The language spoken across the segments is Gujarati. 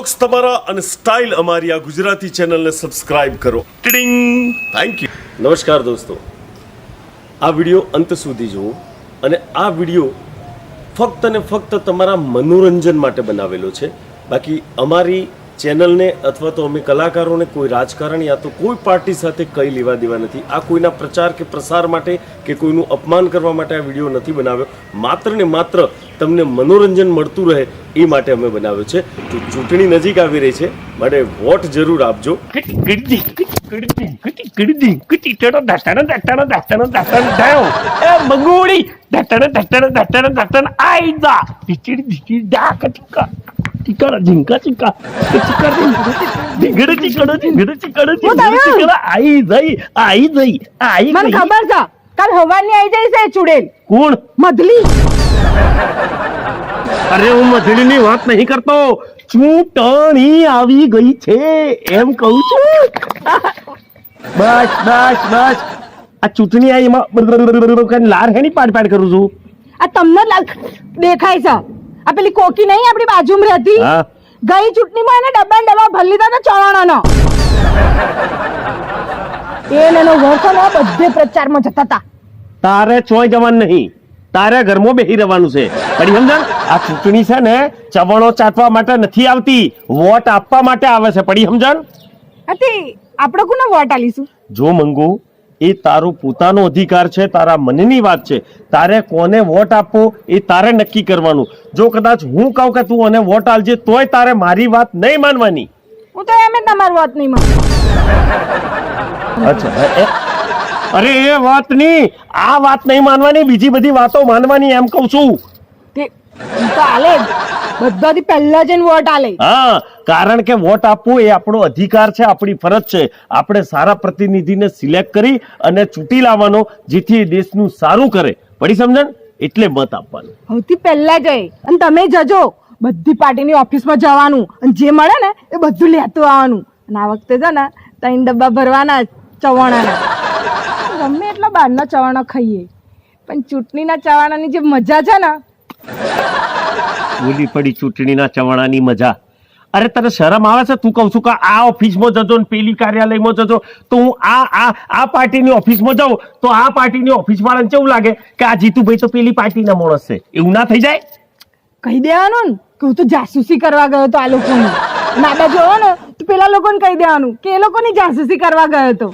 જોક્સ તમારા અને સ્ટાઇલ અમારી આ ગુજરાતી ચેનલને સબસ્ક્રાઇબ કરો. ટિડિંગ. Thank you. નમસ્કાર દોસ્તો, આ વિડીયો અંત સુધી જુઓ અને આ વિડીયો ફક્ત ને ફક્ત તમારા મનોરંજન માટે બનાવેલો છે. બાકી અમારી ચેનલને અથવા તો અમે કલાકારોને કોઈ રાજકારણ યા તો કોઈ પાર્ટી સાથે કંઈ લેવા દેવા નથી. આ કોઈના પ્રચાર કે પ્રસાર માટે કે કોઈનું અપમાન કરવા માટે આ વિડીયો નથી બનાવ્યો. માત્ર ને માત્ર તમને મનોરંજન મળતું રહે એ માટે અમે બનાવ્યો છે. તો ચૂંટણી નજીક આવી રહી છે, માટે વોટ જરૂર આપજો. મને ખબર છે કાલ હવાની આવી જાય છે ચુડેલ. કોણ? મધલી. અરે હું મધલી ની વાત નહીં કરતો, ચૂંટણી આવી ગઈ છે એમ કહું છું. બસ બસ બસ, આ ચૂંટણી આવી એમાં લાર હેની પાડ પાડ કરું છું. આ તમને દેખાય છે આ પેલી કોકી નહીં આપણી બાજુમાં રહેતી, ગઈ ચૂંટણીમાં એને ડબ્બા ડબ્બા ભરી લીધા હતા ચવાણાનો. એનો વર્ષો નો બધે પ્રચારમાં જતા હતા. તારે ચોય જવાનું નહીં, તારે ઘરમાં બેસી રહેવાનું છે. પડી સમજણ? આ ચૂંટણી છે ને ચવણો ચાટવા માટે નથી આવતી, વોટ આપવા માટે આવે છે. પડી સમજણ? આપણે કોને વોટ આલીશું? જો મંગુ, એ તારો પોતાનો અધિકાર છે, તારા મનની વાત છે. તારે કોને વોટ આપવો એ તારે નક્કી કરવાનું. જો કદાચ હું કહું કે તું મને વોટ આલજે તોય તારે મારી વાત નહીં માનવાની. હું તો એમ જ તમારી વાત નહીં માનું. અચ્છા, અરે એ વાત નહીં, આ વાત નહીં માનવાની, બીજી બધી વાતો માનવાની એમ કહું છું. તો આલે બધાથી પહેલા જઈને વોટ આલે. હા, કારણ કે વોટ આપવું એ આપણો અધિકાર છે, આપણી ફરજ છે. આપણે સારા પ્રતિનિધિને સિલેક્ટ કરી અને ચૂંટી લાવવાનો, જેથી દેશનું સારું કરે. પડી સમજણ? એટલે મત આપવાનું. સૌથી પહેલા જઈ અને તમે જજો બધી પાર્ટીની ઓફિસમાં જવાનું અને જે મળે ને એ બધું લેતું આવવાનું. અને આ વખતે છે ને 3 ડબ્બા ભરવાના ચવાણાના. ગમે એટલા બહારના ચવાણા ખાઈએ પણ ચૂંટણીના ચવાણાની જે મજા છે ને. બોલી પડી ચૂંટણીના ચવાણાની મજા. અરે તને શરમ આવે છે? તું કહું છું કે આ ઓફિસમાં જજો ને પેલી કાર્યાલયમાં જજો, તો હું આ પાર્ટીની ઓફિસમાં જાઉં તો આ પાર્ટીની ઓફિસ વાળાને કેવું લાગે કે આ જીતુભાઈ તો પેલી પાર્ટીના માણસ છે? એવું ના થઈ જાય? કહી દેવાનું ને કે હું તો જાસૂસી કરવા ગયો તો આ લોકોની. નાડા જોવો ને તો પેલા લોકોને કહી દેવાનું કે એ લોકોની જાસૂસી કરવા ગયો તો.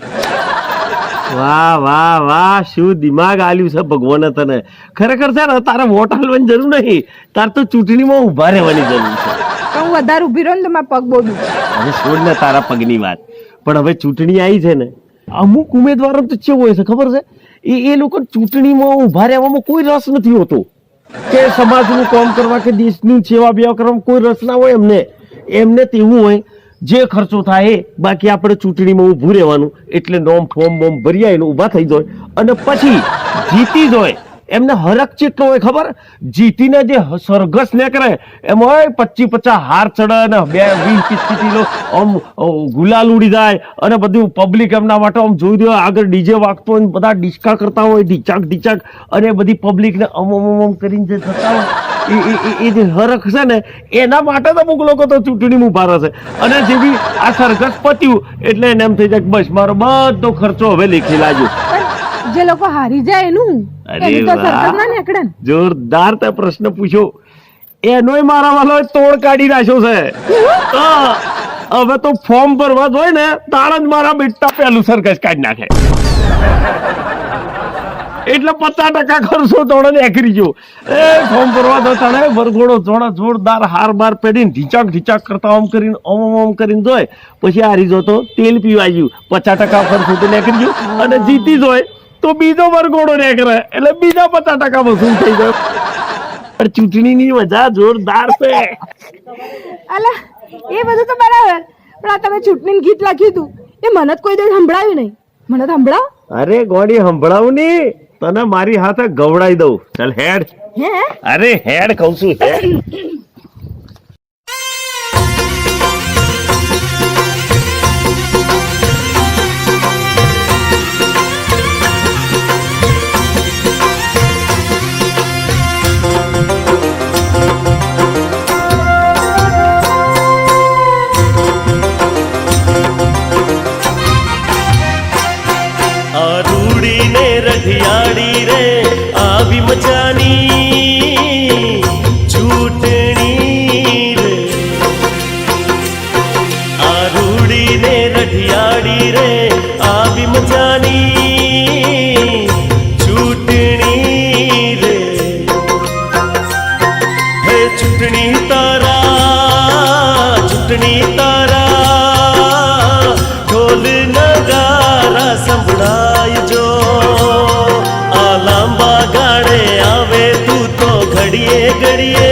વાહ વાહ વાહ, શું દિમાગ આલ્યું છે ભગવાને તને. ખરેખર છે ને તારે વોટ આલવાની જરૂર નહીં, તાર તો ચૂંટણીમાં ઉભા રહેવાની જરૂર છે. હું વધારે ઉભી રહું ને તો મારા પગ બોલું. હવે છોડ ને તારા પગની વાત. પણ હવે ચૂંટણી આવી છે ને, અમુક ઉમેદવારો તો કેવું હોય છે ખબર છે? એ લોકો ચૂંટણીમાં ઉભા રહેવામાં કોઈ રસ નથી હોતો, કે સમાજનું કામ કરવા કે દેશની સેવા બેવા કરવામાં કોઈ રસ ના હોય એમને તેવું હોય જે ખર્ચો થાય. બાકી આપણે ચૂંટણીમાં ઊભું રહેવાનું, એટલે નોમ ફોર્મ બોમ ભરી આવીને ઊભા થઈ જાય અને પછી જીતી જાય. એમને હરક ચેટલો હોય ખબર? જીતીને જે સરઘસ નીકળે એમાં હોય 25-50 હાર ચડે ને 20-25 કિલો આમ ગુલાલ ઉડી જાય અને બધું પબ્લિક એમના માટે આમ જોઈ રહ્યો, આગળ ડીજે વાગતો હોય, બધા ડિસ્કા કરતા હોય ઢીચાક ઢીચાક, અને બધી પબ્લિકને અમ કરીને જે થતા હોય એ જે હરખ છે ને એના માટે તો અમુક લોકો તો ચૂંટણીમાં ઉભા રહેશે. અને જેવી આ સરઘસ પત્યું એટલે એને એમ થઈ જાય બસ મારો બધો ખર્ચો હવે લેખી લાગ્યો. જે લોકો હારી જાય એનું જોરદાર તે પ્રશ્ન પૂછ્યો. એનોય મારા વાલો તોડ કાઢી નાખ્યો છે. હવે તો ફોર્મ ભરવા જોઈએ ને તાળ જ મારા બેટા પેલું સરઘસ કાઢી નાખે. એટલે 50% ખર્ચો તોડે નીકળી ગયો. એ ફોર્મ ભરવા દો તને વરઘોડો જોરદાર હાર બાર પેઢીને ઢીચાક ઢીચાક કરતા ઓમ કરીને જોય, પછી હારી જો તો તેલ પીવા ગયું, 50% ખર્ચો તો નીકળી ગયું. અને જીતી જોય તો બીજો વરઘોડો નીકળે એટલે બીજા 50% વસૂલ થઈ ગયો. ચૂંટણીની મજા જોરદાર છે. અલા એ બધું તો બરાબર, પણ આ તમે ચૂંટણીનું ગીત લખ્યું હતું એ મને જ કોઈ દિવસ સંભળાવ્યું નહીં. મને તો સંભળાવો. અરે ગોડી સંભળાવું ની, તને મારી હાથે ગવડાવી દઉં. ચાલ હેડ. અરે હેડ કહું છું, હેડ. ને રઢિયાળી રે આવી મજાની ચૂંટણી રે આ રૂડી ને રઢિયાળી રે આવી મજાની ચૂંટણી રે હે ચૂંટણી તારા ઢોલ નગારા સંભળાયજો આ લાંબા ગાળે આવે તું તો ઘડીએ ઘડીએ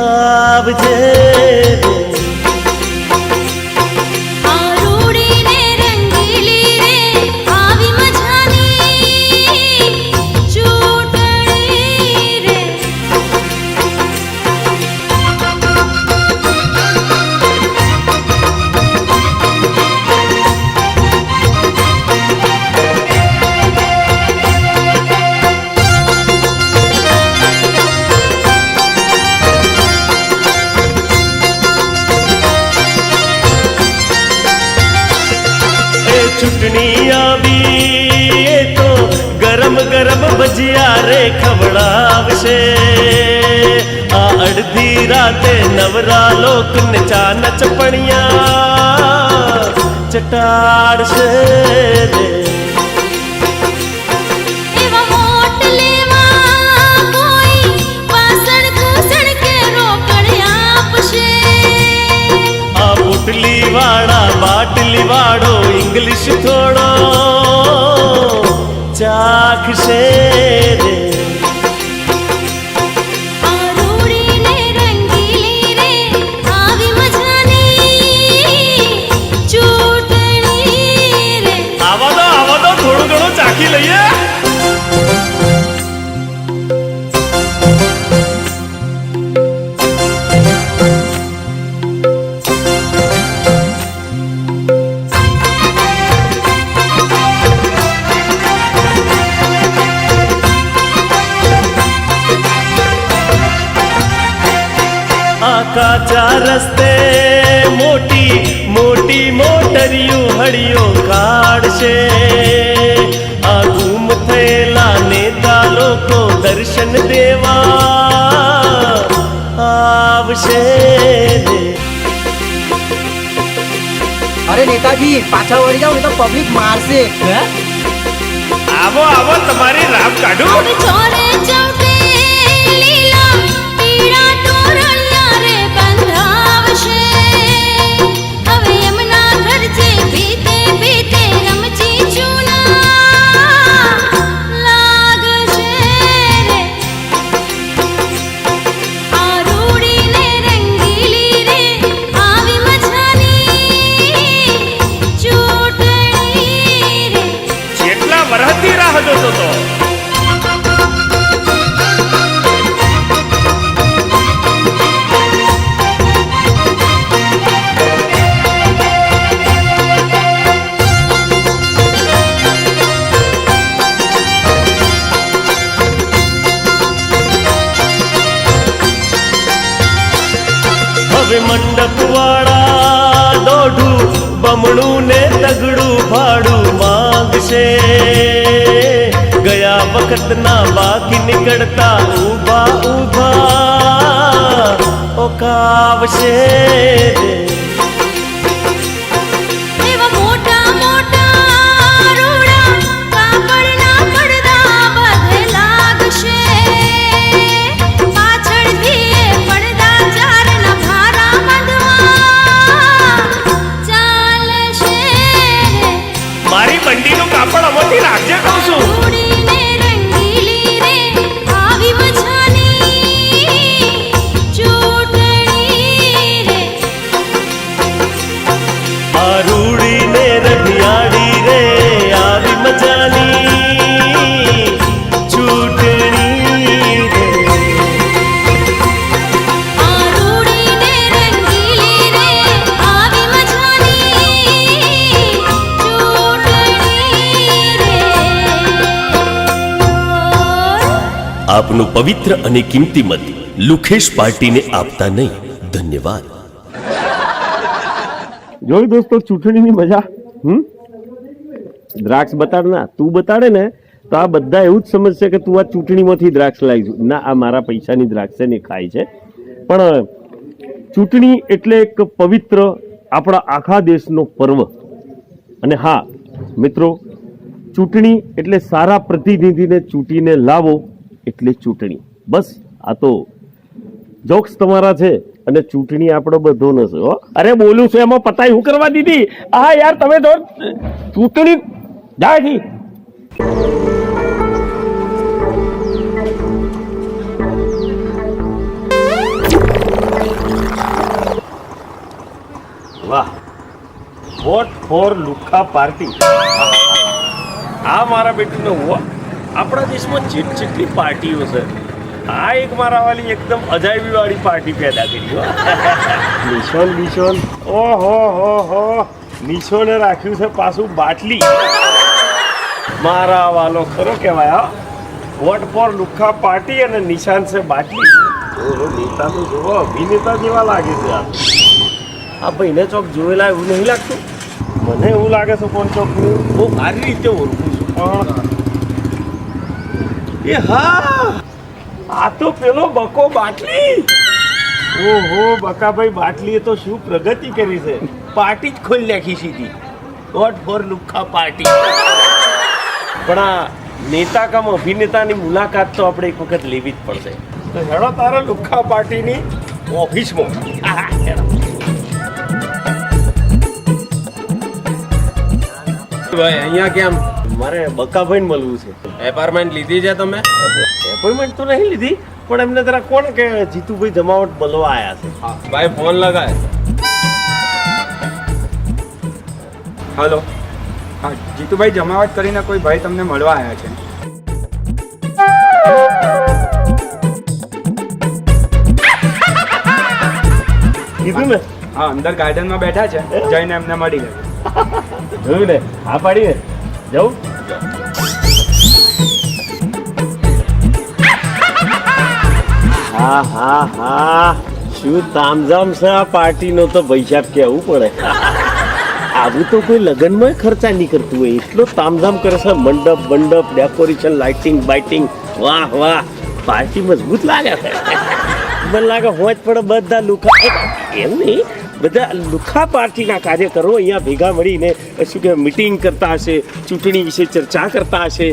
આવજે રે. આ રૂડી ને રંગીલી રે આવી મજાની ચૂંટણી રે ચૂંટણી આવી એ તો ગરમ ગરમ ભજીયા રે ખવડાવશે આ અડધી રાતે નવરા લોકને ચા નચપણિયા ચટાડશે રે. એવા મોટ લેવા કોઈ વાસણ કુસણ કે રોકડ આપશે આ પોટલી વાળા બાટલી વાળો ઇંગ્લિશ થોડો ચાખશે રે. આ રૂડી ને રંગીલી રે આવી મજાની ચૂંટણી રે આવા દો થોડું ઘણું ચાખી લઈએ. આ કાચા રસ્તે મોટી મોટી મોટરિયું હળિયો કાઢશે આ ગુમ થયેલા નેતા લોકો દર્શન દેવા આવશે રે. અરે નેતાજી પાછળ વળી જાઓ ને તો પબ્લિક મારશે. આવો તમારી રામ કાઢું. હવે ચોરે ચૌટે લીલા પીળા તોરણિયા રે બંધાવશે હવે એમના ઘર જે ભીતે ભીતે રમજી ચૂના લાગશે રે. આ રૂડી ને રંગીલી રે આવી મજાની ચૂંટણી રે જેટલા વરહથી રાહ જોતો તો હવે મંડપ વાળા દોઢું બમણું ને તગડું ભાડું માંગશે ગયા વખતના બાકી નીકળતા ઊભા ઊભા ઓકાવશે રે. એવા મોટા મોટા રૂડા કાપડના પડદા બધે લાગશે પાછળથી એ પડદા ચારના ભારા બાંધવા ચાલશે રે. મારી બંડીનું કાપડ અમોથી રાખજે કહું છું. રૂડી ને રંગીલી રે આવી મજાની ચૂંટણી રે આ રૂડી ને રઢિયાળી રે આવી મજાની ચૂંટણી રે. આ રૂડી ને રંગીલી રે આવી મજાની ચૂંટણી રે. આપનું પવિત્ર અને કિંમતી મત લુખેશ પાર્ટીને આપતા નહીં. ધન્યવાદ. જોઈ દોસ્તો ચૂંટણીની મજા. દ્રાક્ષ બતાડ ના, તું બતાડે ને તો આ બધા એવું જ સમજશે કે તું આ ચૂંટણીમાંથી દ્રાક્ષ લાવી છું. ના, આ મારા પૈસાની દ્રાક્ષ છે ને ખાય છે. પણ ચૂંટણી એટલે એક પવિત્ર આપણા આખા દેશનો પર્વ. અને હા મિત્રો, ચૂંટણી એટલે સારા પ્રતિનિધિને ચૂંટીને લાવો એટલે ચૂંટણી. બસ આ તો જોક્સ તમારા છે અને ચૂંટણી આપણો બધો નથી હો. અરે બોલું છું એમાં પતાઈ હું કરવા દીધી? હા યાર, તમે તો ચૂંટણી જાય વાહ, વોટ ફોર લુખા પાર્ટી. આ મારા બેટુને આપણા દેશમાં જેટલી પાર્ટીઓ છે, આ એક મારા વાલી એકદમ અજાયબી વાળી પાર્ટી પેદા કરી હો. નિશોન ઓહો હો હો, નિશોને રાખ્યું છે પાછું બાટલી. મારા વાલો ખરો કહેવાય હા. વોટ ફોર લુખા પાર્ટી અને નિશાન છે બાટલી. ઓહો, નેતા તો જોવો અભિનેતા જેવા લાગે છે. આ ભાઈને ચોક જોયેલા એવું નહીં લાગતું? મને એવું લાગે છે પણ ચોક હું બહુ સારી રીતે ઓળખું છું. પણ એ હા, આ તો પેલો બકો બાટલી. ઓહો, બકાભાઈ બાટલીએ તો શું પ્રગતિ કરી છે. પાર્ટી જ ખોલી નાખી સીધી. વોટ ફોર લુખા પાર્ટી. પણ આ નેતા કમ અભિનેતાની મુલાકાત તો આપણે એક વખત લેવી જ પડશે. તો હેડો તારા લુખા પાર્ટીની ઓફિસમાં. ભાઈ અહીંયા કેમ? મારે બકાભાઈને મળવું છે. એપાર્ટમેન્ટ લીધી છે તમે? એપોઇન્ટમેન્ટ તો નહીં લીધી, પણ એમને જરા કોણ કે જીતુભાઈ જમાવટ મળવા આવ્યા છે. ભાઈ ફોન લગાય. હલો, હા જીતુભાઈ, જમાવટ કરીને કોઈ ભાઈ તમને મળવા આવ્યા છે. કીધું ને? હા, અંદર ગાર્ડનમાં બેઠા છે, જઈને એમને મળી લેજો. જોયું ને? હા પાડીને જવું. હા હા હા, શું તામઝામ છે આ પાર્ટીનો તો પૈસા કહેવું પડે. આવું તો કોઈ લગ્નમાં ખર્ચા નહીં કરતું હોય, એટલો તામઝામ કરે છે. મંડપ બંડપ, ડેકોરેશન, લાઇટિંગ બાઇટિંગ, વાહ વાહ, પાર્ટી મજબૂત લાગે છે. મને લાગે હોજ પડે બધા લુખા, એમ નહીં, બધા લુખા પાર્ટીના કાર્યકરો અહીંયા ભેગા મળીને શું કે મીટિંગ કરતા હશે, ચૂંટણી વિશે ચર્ચા કરતા હશે.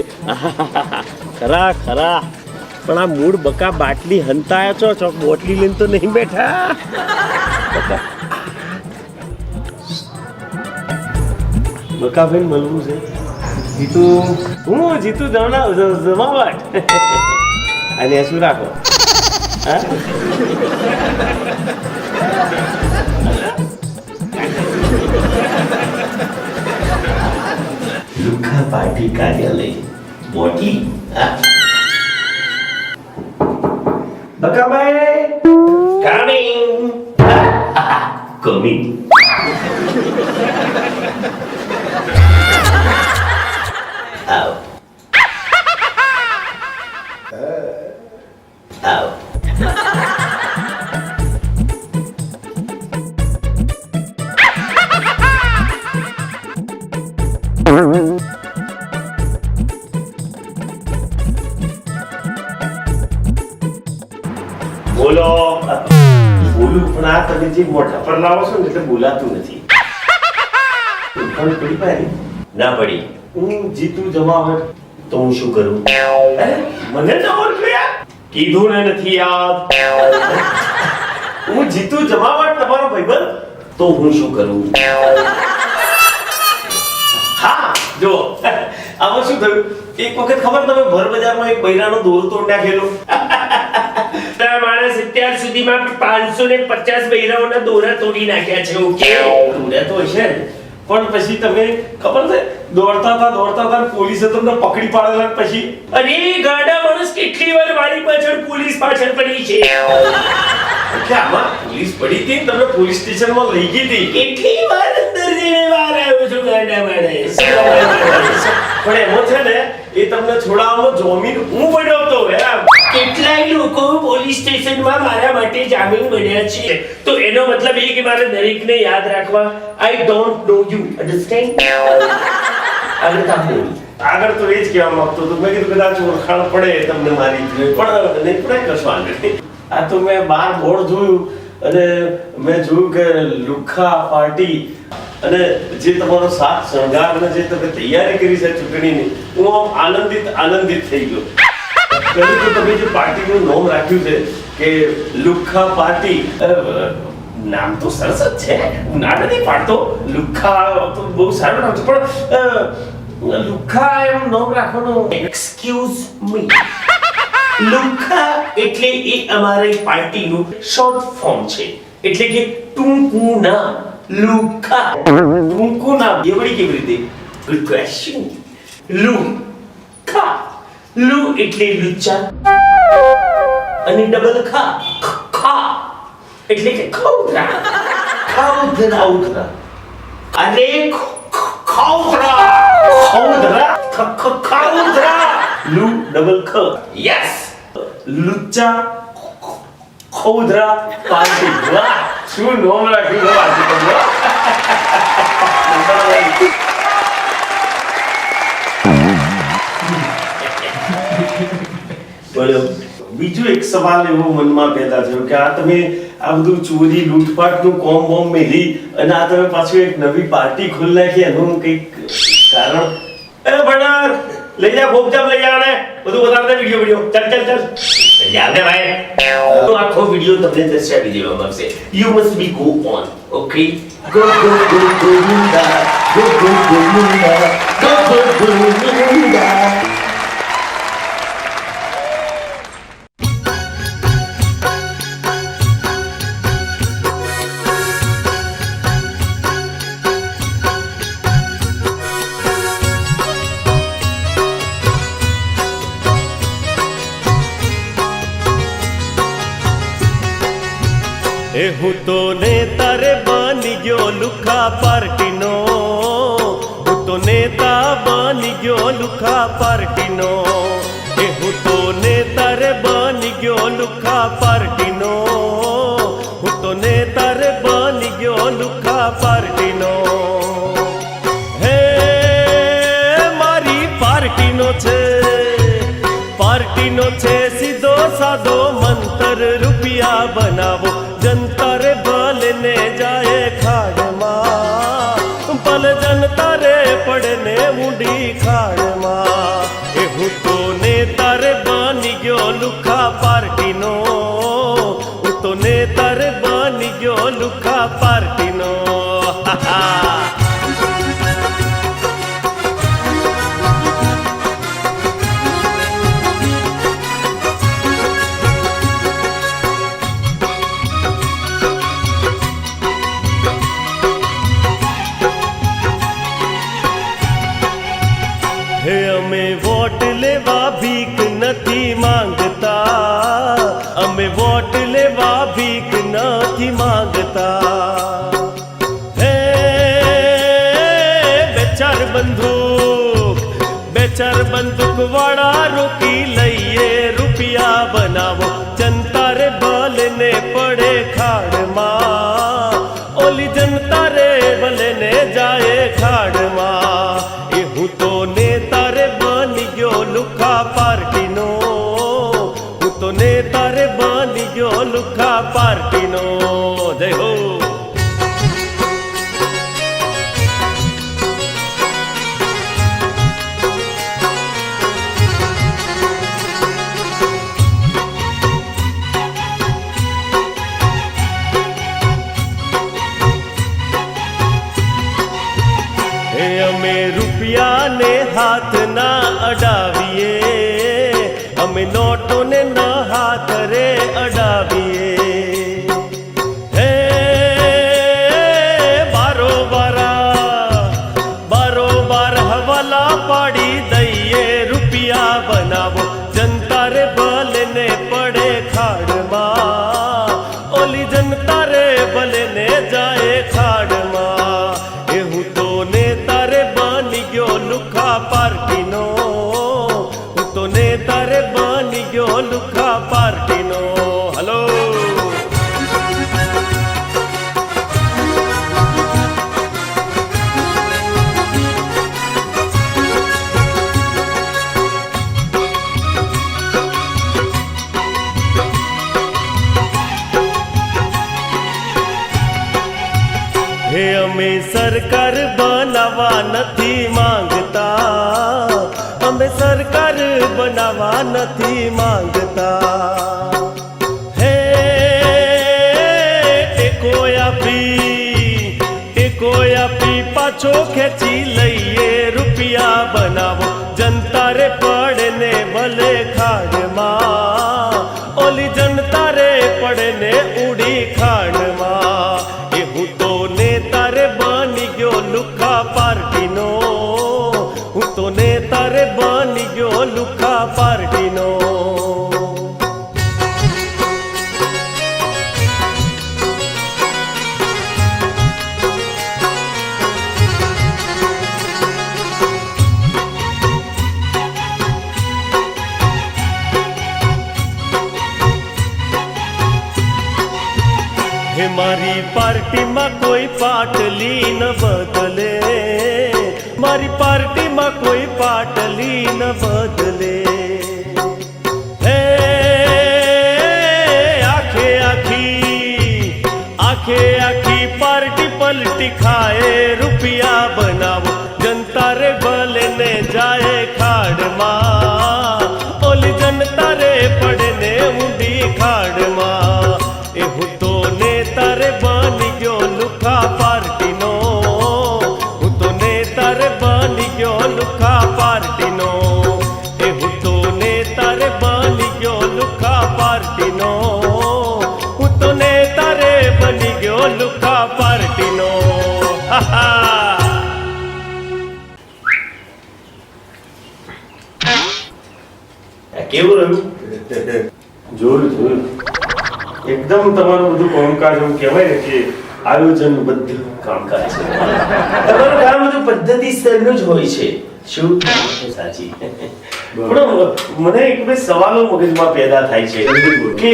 ખરા ખરા. પણ આ મૂળ બકા બાટલી હંતાયા છો, ચોક બોટલી લઈને તો નહીં બેઠા. બકાભાઈ મળવું છે. જીતુ, હું જીતુ જમાવટ. અને શું રાખો? હા, લુખા પાર્ટી કાર્યાલય બોટલી. બકાભાઈ કમિંગ. આવ આવ. બોલો. બોલું પણ આ તમે જે મોઢા પર લાવો છો ને એટલે બોલાતું નથી. પણ પડી પાડી ના પડી. હું જીતું જમાવટ તો હું શું કરું? મને ન ઓળખ્યું યાર? કીધું ને નથી યાદ. હું જીતું જમાવટ તમારો ભાઈબંધ તો હું શું કરું? હા જો આમાં શું થયું, એક વખત ખબર તમે ભર બજારમાં એક બૈરાનો દોરો તોડ નાખેલો. માણસ અત્યાર સુધીમાં 550 બૈરાઓના દોરા તોડી નાખ્યા છે. ઓકે, દોરા તો હશે ને, પણ પછી તમે ખબર છે દોડતા હતા પોલીસે તમને પકડી પાડેલા. પછી અરે ગાડા માણસ કેટલી વાર મારી પાછળ પોલીસ પાછળ પડી છે. એટલે આમાં પોલીસ પડી હતી, તમને પોલીસ સ્ટેશનમાં લઈ ગઈ હતી. કેટલી વાર અંદર જઈને બહાર આવ્યો છું ગાડા માણસ. પણ એમાં છે ને એ તમને છોડાવવામાં જામીન હું પડ્યો હતો. કેટલાય લોકો પોલીસ સ્ટેશનમાં મારા માટે જામીન બન્યા છે. તો એનો મતલબ એ કે મારે દરેકને યાદ રાખવા, I don't know you, understand? આગળ કામ બોલ. આગળ તો એ જ કહેવા માંગતો હતો. મેં કીધું કદાચ ઓળખાણ પડે તમને મારી, પણ નહીં પડે કશું આગળ. આ તો મેં બાર બોર્ડ જોયું અને મેં જોયું કે લુખ્ખા પાર્ટી અને જે તમારો સાથ શણગાર ને જે તમે તૈયારી કરી છે ચૂંટણીની, હું આમ આનંદિત થઈ ગયો. પહેલું તો તમે જે પાર્ટીનું નામ રાખ્યું છે કે લુખ્ખા પાર્ટી, નામ તો સરસ જ છે, હું ના નથી પાડતો. લુખ્ખા તો બહુ સારું નામ છે, પણ લુખ્ખા એમ નામ રાખવાનું. એક્સક્યુઝ મી, લુખ્ખા એટલે એ અમારી પાર્ટીનું શોર્ટ ફોર્મ છે, એટલે કે ટૂંકું નામ લુખ્ખા. ટૂંકું નામ એવડી કેવી રીતે? Good question. લુખ્ખા, લુ એટલે લુચ્ચા અને ડબલ ખા, ખા એટલે કે ખૌધરા. ખૌધરા અરે ખૌધરા લુ ડબલ ખ. યસ, લુચ્ચા ખૌધરા પાર્ટી. વાહ, શું નામ રાખ્યું છે આજે તમે. બોલો. બીજું એક સવાલ એવો મનમાં પેદા થયો કે આ તમે આ બધું ચોરી લૂંટફાટનું કોમ બોમ મેલી અને આ તમે પાછું એક નવી પાર્ટી ખોલી નાખી, એનું કંઈક કારણ? એ ભણર લઈ જા, ભોગજામ લઈ જા ને બધું બતાવતા વિડિયો. ચાલ યાદ હે ભાઈ, તો આખો વિડિયો તમને દર્શાવી દેવામાં આવશે. You must be go on, okay? Go Munda, go Munda, go Munda. હું તો નેતા રે બની ગયો લુખ્ખા પાર્ટીનો, હું તો નેતા બની ગયો લુખ્ખા પાર્ટીનો. હું તો નેતા રે બની ગયો લુખ્ખા પાર્ટીનો, હું તો નેતા રે બની ગયો લુખ્ખા પાર્ટીનો. હે મારી પાર્ટીનો છે સીધો સાદો મંતર, રૂપિયા બનાવો જનતા રે ભલે ને જાય ખાડમાં, ભલે જનતા રે પડે ને ઊંડી ખાડમાં. હું તો નેતા રે બની ગયો લુખ્ખા પાર્ટીનો, હું તો નેતા રે બની ગયો લુખ્ખા પાર્ટીનો. અમે વોટ લેવા ભીખ નથી માંગતા, અમે વોટ લેવા ભીખ નથી માંગતા. હે બે ચાર બંદૂક વાળા રોકી લઈએ, રૂપિયા બનાવો જનતા રે ભલે ને પડે ખાડમાં, ઓલી જનતા રે ભલે ને જાય ખાડમાં. હું તો નેતા રે બની ગયો લુખ્ખા પાર્ટીનો, હું તો નેતા રે બની ગયો લુખ્ખા પાર્ટીનો. જય હો. અમે રૂપિયાને હાથ ના અડાવીએ, અમે નોટોને ના હાથ રે અડાવીએ. હે બારોબાર હવાલા પાડી દઈએ, રૂપિયા બનાવો જનતા રે ભલે ને પડે ખાડમાં, ઓલી જનતા રે ભલે ને જાય ખાડમાં. હું તો નેતા રે બની ગયો લુખ્ખા પાર્ટીનો, હું તો નેતા રે બની ગયો લુખ્ખા પાર્ટીનો. હલો. સરકાર બનાવવા નથી માંગતા, અમે સરકાર બનાવવા નથી માંગતા. હે ટેકો આપી પાછો ખેંચી લઈએ, રૂપિયા બનાવો જનતા રે પડે ને ભલે ખાડમાં, ઓલી જનતા રે પડે ને ઉડી ખાડમાં. એ હું તો નેતા રે બની ગયો લુખા પાર્ટીનો, હું તો નેતા રે બની ગયો લુખા પાર્ટીનો. હે મારી પાર્ટીમાં કોઈ પાટલી ન બદલે, મારી પાર્ટીમાં કોઈ પાટલી ન બદલે. હે આખે આખી પાર્ટી પલટી ખાય, રૂપિયા બનાવો જનતા રે ભલે ને જાય ખાડમાં, ઓલી જનતા રે પડે ને ઊંડી ખાડમાં. એ હું તો નેતા રે બની ગયો લુખા પાર્ટીનો, હું તો નેતા રે બની ગયો લુખા પાર્ટીનો. એ હું તો નેતા રે બની ગયો લુખા પાર્ટીનો, હું તો નેતા રે બની ગયો લુખા પાર્ટીનો. કેવું રહ્યું? જોયું એકદમ તમારું બધું કામકાજ એવું કહેવાય ને કે આયોજન બધું કામકાજ છે. તમારું કામ બધું પદ્ધતિસરનું જ હોય છે. શું સાચી? પણ મને એક બે સવાલો મગજમાં પેદા થાય છે કે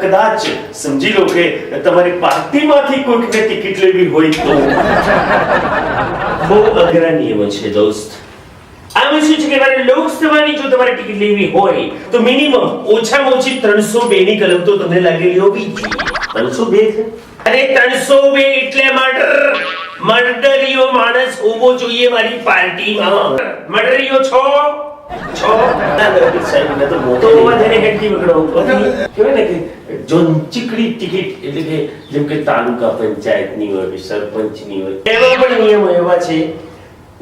કદાચ સમજી લો કે તમારી પાર્ટીમાંથી કોઈકને ટિકિટ લેવી હોય તો બહુ અઘરા નિયમો છે દોસ્ત. આમાં શું છે કે મારે લોકસભાની જો તમારે ટિકિટ લેવી હોય તો મિનિમમ ઓછામાં ઓછી 302 ની કલમ તો તમને લાગેલી હોવી જોઈએ. 302 છે? અરે 302 એટલે મર્ડરીયો માણસ હોવો જોઈએ મારી પાર્ટીમાં. મર્ડરીયો છો તો વધારે હેડકી વગડો કહેવાય ને કે જો ચીકડી ટિકિટ એટલે કે જેમ કે તાલુકા પંચાયતની હોય કે સરપંચની હોય એવા પણ નિયમો એવા છે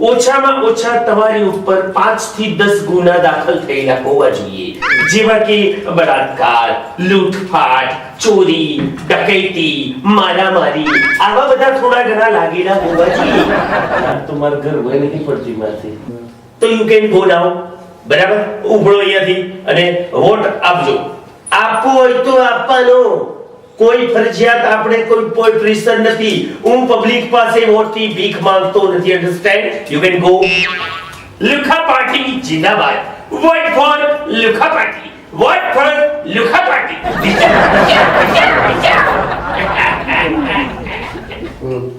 ઓછામાં ઓછા તમારી ઉપર 5 થી 10 ગુના દાખલ થયેલા હોવા જોઈએ, જેવા કે બળાત્કાર, લૂંટફાટ, ચોરી, ડકૈતી, મારામારી, આવા બધા થોડા ઘણા લાગેલા હોવા જોઈએ. તો મારા ઘર હોય નહીં પડતી માથે તો યુ કેન ગો નાઉ. બરાબર, ઉભળો અહીંયાથી અને વોટ આપજો. આપવો હોય તો આપવાનો, કોઈ ફરજિયાત આપણે કોઈ પ્રેશર નથી. હું પબ્લિક પાસે વોટની ભીખ માંગતો નથી. અન્ડરસ્ટેન્ડ? You can go. લુખા પાર્ટી જિંદાબાદ. વોટ ફોર લુખા પાર્ટી. વોટ ફોર લુખા પાર્ટી.